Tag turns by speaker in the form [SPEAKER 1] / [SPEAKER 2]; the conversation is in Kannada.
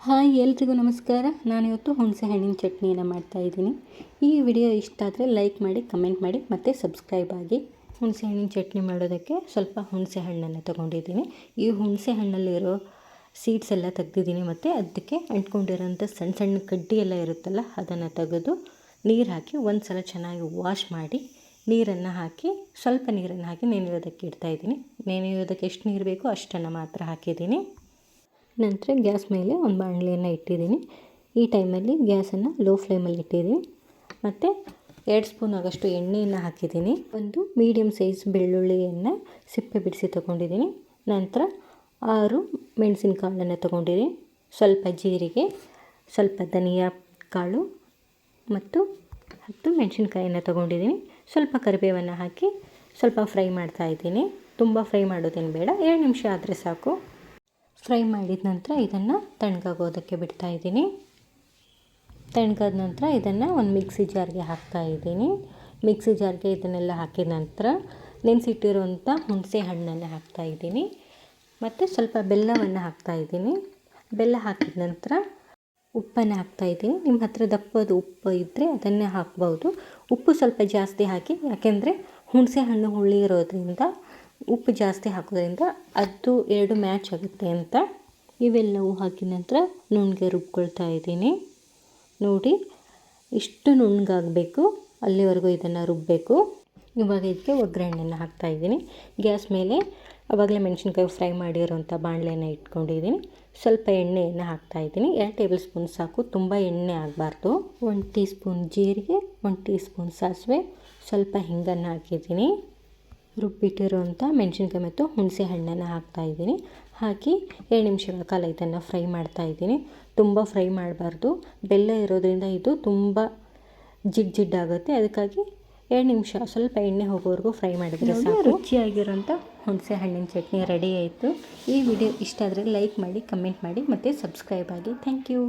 [SPEAKER 1] ಹಾಯ್ ಎಲ್ರಿಗೂ ನಮಸ್ಕಾರ. ನಾನಿವತ್ತು ಹುಣಸೆ ಹಣ್ಣಿನ ಚಟ್ನಿಯನ್ನು ಮಾಡ್ತಾಯಿದ್ದೀನಿ. ಈ ವಿಡಿಯೋ ಇಷ್ಟ ಆದರೆ ಲೈಕ್ ಮಾಡಿ, ಕಮೆಂಟ್ ಮಾಡಿ ಮತ್ತು ಸಬ್ಸ್ಕ್ರೈಬ್ ಆಗಿ. ಹುಣಸೆ ಹಣ್ಣಿನ ಚಟ್ನಿ ಮಾಡೋದಕ್ಕೆ ಸ್ವಲ್ಪ ಹುಣಸೆ ಹಣ್ಣನ್ನು ತೊಗೊಂಡಿದ್ದೀನಿ. ಈ ಹುಣಸೆ ಹಣ್ಣಲ್ಲಿರೋ ಸೀಡ್ಸ್ ಎಲ್ಲ ತೆಗ್ದಿದ್ದೀನಿ ಮತ್ತು ಅದಕ್ಕೆ ಅಂಟ್ಕೊಂಡಿರೋಂಥ ಸಣ್ಣ ಸಣ್ಣ ಕಡ್ಡಿ ಎಲ್ಲ ಇರುತ್ತಲ್ಲ ಅದನ್ನು ತೆಗೆದು ನೀರು ಹಾಕಿ ಒಂದು ಸಲ ಚೆನ್ನಾಗಿ ವಾಶ್ ಮಾಡಿ ನೀರನ್ನು ಹಾಕಿ ಸ್ವಲ್ಪ ನೀರನ್ನು ಹಾಕಿ ನೆನೆಯೋದಕ್ಕೆ ಇಡ್ತಾಯಿದ್ದೀನಿ. ನೆನೆಯೋದಕ್ಕೆ ಎಷ್ಟು ನೀರು ಬೇಕೋ ಅಷ್ಟನ್ನು ಮಾತ್ರ ಹಾಕಿದ್ದೀನಿ. ನಂತರ ಗ್ಯಾಸ್ ಮೇಲೆ ಒಂದು ಬಾಣಲೆಯನ್ನು ಇಟ್ಟಿದ್ದೀನಿ. ಈ ಟೈಮಲ್ಲಿ ಗ್ಯಾಸನ್ನು ಲೋ ಫ್ಲೇಮಲ್ಲಿ ಇಟ್ಟಿದ್ದೀನಿ ಮತ್ತು 2 ಸ್ಪೂನ್ ಆಗೋಷ್ಟು ಎಣ್ಣೆಯನ್ನು ಹಾಕಿದ್ದೀನಿ. ಒಂದು ಮೀಡಿಯಮ್ ಸೈಜ್ ಬೆಳ್ಳುಳ್ಳಿಯನ್ನು ಸಿಪ್ಪೆ ಬಿಡಿಸಿ ತೊಗೊಂಡಿದ್ದೀನಿ. ನಂತರ 6 ಮೆಣಸಿನಕಾಳನ್ನು ತೊಗೊಂಡಿದ್ದೀನಿ. ಸ್ವಲ್ಪ ಜೀರಿಗೆ, ಸ್ವಲ್ಪ ಧನಿಯಾ ಕಾಳು ಮತ್ತು 10 ಮೆಣಸಿನ್ಕಾಯನ್ನು ತೊಗೊಂಡಿದ್ದೀನಿ. ಸ್ವಲ್ಪ ಕರಿಬೇವನ್ನು ಹಾಕಿ ಸ್ವಲ್ಪ ಫ್ರೈ ಮಾಡ್ತಾಯಿದ್ದೀನಿ. ತುಂಬ ಫ್ರೈ ಮಾಡೋದೇನು ಬೇಡ, 2 ನಿಮಿಷ ಆದರೆ ಸಾಕು. ಫ್ರೈ ಮಾಡಿದ ನಂತರ ಇದನ್ನು ತಣ್ಣಗಾಗೋದಕ್ಕೆ ಬಿಡ್ತಾಯಿದ್ದೀನಿ. ತಣ್ಣಗಾದ ನಂತರ ಇದನ್ನು ಒಂದು ಮಿಕ್ಸಿ ಜಾರ್ಗೆ ಹಾಕ್ತಾಯಿದ್ದೀನಿ. ಮಿಕ್ಸಿ ಜಾರ್ಗೆ ಇದನ್ನೆಲ್ಲ ಹಾಕಿದ ನಂತರ ನೆನೆಸಿಟ್ಟಿರುವಂಥ ಹುಣಸೆ ಹಣ್ಣನ್ನು ಹಾಕ್ತಾಯಿದ್ದೀನಿ ಮತ್ತು ಸ್ವಲ್ಪ ಬೆಲ್ಲವನ್ನು ಹಾಕ್ತಾಯಿದ್ದೀನಿ. ಬೆಲ್ಲ ಹಾಕಿದ ನಂತರ ಉಪ್ಪನ್ನು ಹಾಕ್ತಾಯಿದ್ದೀನಿ. ನಿಮ್ಮ ಹತ್ರ ದಪ್ಪದ ಉಪ್ಪು ಇದ್ದರೆ ಅದನ್ನೇ ಹಾಕ್ಬೋದು. ಉಪ್ಪು ಸ್ವಲ್ಪ ಜಾಸ್ತಿ ಹಾಕಿ, ಯಾಕೆಂದರೆ ಹುಣಸೆ ಹಣ್ಣು ಹುಳಿ ಇರೋದ್ರಿಂದ ಉಪ್ಪು ಜಾಸ್ತಿ ಹಾಕೋದ್ರಿಂದ ಅದು 2 ಮ್ಯಾಚ್ ಆಗುತ್ತೆ ಅಂತ. ಇವೆಲ್ಲವೂ ಹಾಕಿದ ನಂತರ ನುಣ್ಣಗೆ ರುಬ್ಕೊಳ್ತಾ ಇದ್ದೀನಿ. ನೋಡಿ, ಇಷ್ಟು ನುಣ್ಣಗಾಗಬೇಕು, ಅಲ್ಲಿವರೆಗೂ ಇದನ್ನು ರುಬ್ಬಬೇಕು. ಇವಾಗ ಇದಕ್ಕೆ ಒಗ್ಗರಣೆಯನ್ನು ಹಾಕ್ತಾಯಿದ್ದೀನಿ. ಗ್ಯಾಸ್ ಮೇಲೆ ಆವಾಗಲೇ ಮೆಣಸಿನ್ಕಾಯಿ ಫ್ರೈ ಮಾಡಿರೋಂಥ ಬಾಣಲೆಯನ್ನು ಇಟ್ಕೊಂಡಿದ್ದೀನಿ. ಸ್ವಲ್ಪ ಎಣ್ಣೆಯನ್ನು ಹಾಕ್ತಾಯಿದ್ದೀನಿ. 2 ಟೇಬಲ್ ಸ್ಪೂನ್ ಸಾಕು, ತುಂಬ ಎಣ್ಣೆ ಆಗಬಾರ್ದು. 1 ಟೀ ಸ್ಪೂನ್ ಜೀರಿಗೆ, 1 ಟೀ ಸ್ಪೂನ್ ಸಾಸಿವೆ, ಸ್ವಲ್ಪ ಹಿಂಗನ್ನು ಹಾಕಿದ್ದೀನಿ. ರುಬ್ಬಿಟ್ಟಿರುವಂಥ ಮೆಣಸಿನ್ಕಾಯಿ ಮತ್ತು ಹುಣಸೆ ಹಣ್ಣನ್ನು ಹಾಕ್ತಾಯಿದ್ದೀನಿ. ಹಾಕಿ 2 ನಿಮಿಷಗಳ ಕಾಲ ಇದನ್ನು ಫ್ರೈ ಮಾಡ್ತಾಯಿದ್ದೀನಿ. ತುಂಬ ಫ್ರೈ ಮಾಡಬಾರ್ದು, ಬೆಲ್ಲ ಇರೋದ್ರಿಂದ ಇದು ತುಂಬ ಜಿಡ್ಡಾಗುತ್ತೆ. ಅದಕ್ಕಾಗಿ 2 ನಿಮಿಷ ಸ್ವಲ್ಪ ಎಣ್ಣೆ ಹೋಗೋವರೆಗೂ ಫ್ರೈ ಮಾಡಿದರೆ ಸಾಕು. ರುಚಿಯಾಗಿರೋಂಥ ಹುಣಸೆ ಹಣ್ಣಿನ ಚಟ್ನಿ ರೆಡಿ ಆಯಿತು. ಈ ವಿಡಿಯೋ ಇಷ್ಟ ಆದರೆ ಲೈಕ್ ಮಾಡಿ, ಕಮೆಂಟ್ ಮಾಡಿ ಮತ್ತು ಸಬ್ಸ್ಕ್ರೈಬ್ ಆಗಿ. Thank you.